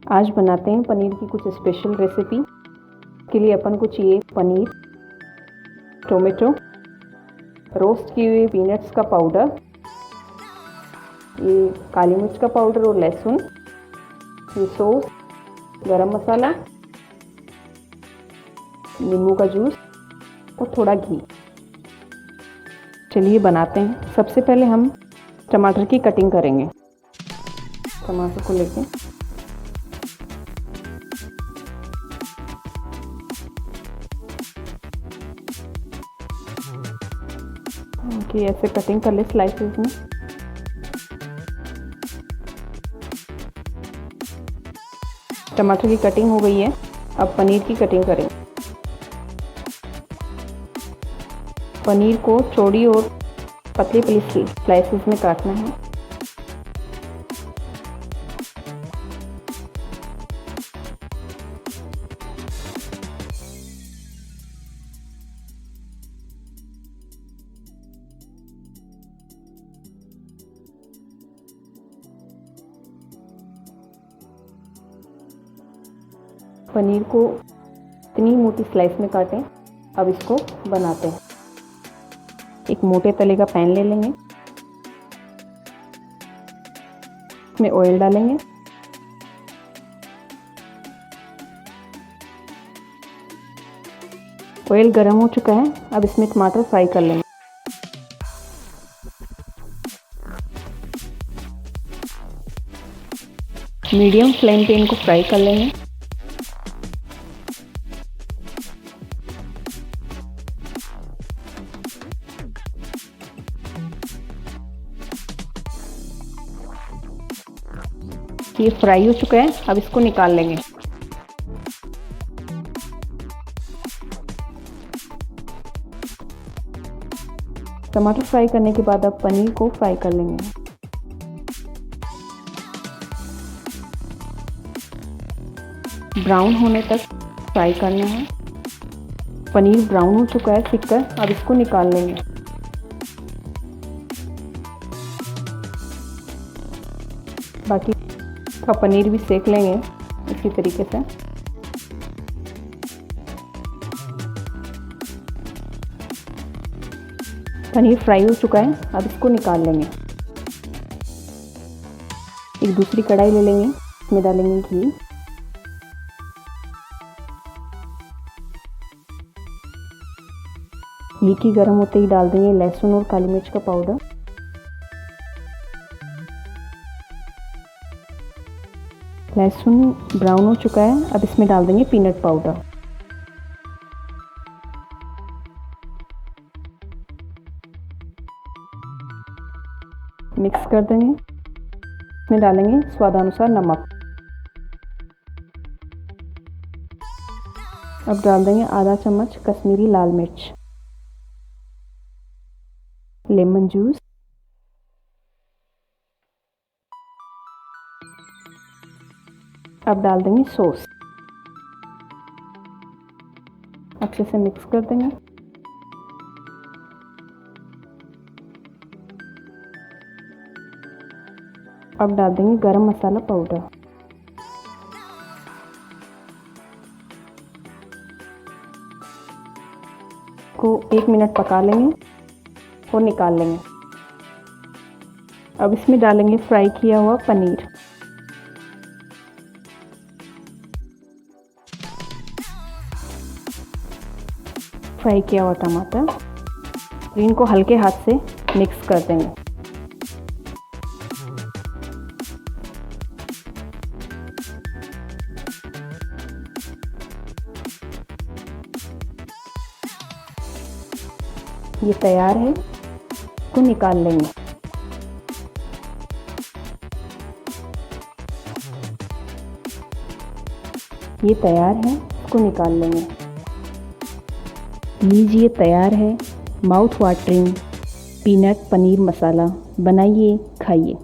आज बनाते हैं पनीर की कुछ स्पेशल रेसिपी। के लिए अपन को चाहिए पनीर, टोमेटो, रोस्ट किए हुए पीनट्स का पाउडर, ये काली मिर्च का पाउडर और लहसुन, ये सॉस, गरम मसाला, नींबू का जूस और थोड़ा घी। चलिए बनाते हैं। सबसे पहले हम टमाटर की कटिंग करेंगे। टमाटर को लेके ऐसे कटिंग कर ले स्लाइसेस में। टमाटर की कटिंग हो गई है। अब पनीर की कटिंग करें। पनीर को चौड़ी और पतली पतली स्लाइसेस में काटना है। पनीर को इतनी मोटी स्लाइस में काटें। अब इसको बनाते हैं। एक मोटे तले का पैन ले लेंगे, इसमें ऑयल डालेंगे। ऑयल गर्म हो चुका है। अब इसमें टमाटर फ्राई कर लेंगे। मीडियम फ्लेम पे इनको फ्राई कर लेंगे। ये फ्राई हो चुका है। अब इसको निकाल लेंगे। टमाटर फ्राई करने के बाद अब पनीर को फ्राई कर लेंगे। ब्राउन होने तक फ्राई करना है। पनीर ब्राउन हो चुका है सिककर। अब इसको निकाल लेंगे। बाकी का पनीर भी सेक लेंगे इसी तरीके से। पनीर फ्राई हो चुका है। अब इसको निकाल लेंगे। एक दूसरी कढ़ाई ले लेंगे, इसमें डालेंगे घी। घी गर्म होते ही डाल देंगे लहसुन और काली मिर्च का पाउडर। लहसुन ब्राउन हो चुका है। अब इसमें डाल देंगे पीनट पाउडर। मिक्स कर देंगे। इसमें डालेंगे स्वादानुसार नमक। अब डाल देंगे आधा चम्मच कश्मीरी लाल मिर्च, लेमन जूस, अब डाल देंगे सॉस। अच्छे से मिक्स कर देंगे। अब डाल देंगे गरम मसाला पाउडर। को 1 मिनट पका लेंगे और निकाल लेंगे। अब इसमें डालेंगे फ्राई किया हुआ पनीर। फ्राई किया हुआ टमाटर। इनको हल्के हाथ से मिक्स कर देंगे। ये तैयार है, इसको निकाल लेंगे। ये तैयार है, इसको निकाल लेंगे। लीजिए तैयार है mouth watering peanut paneer masala. बनाइए, खाइए।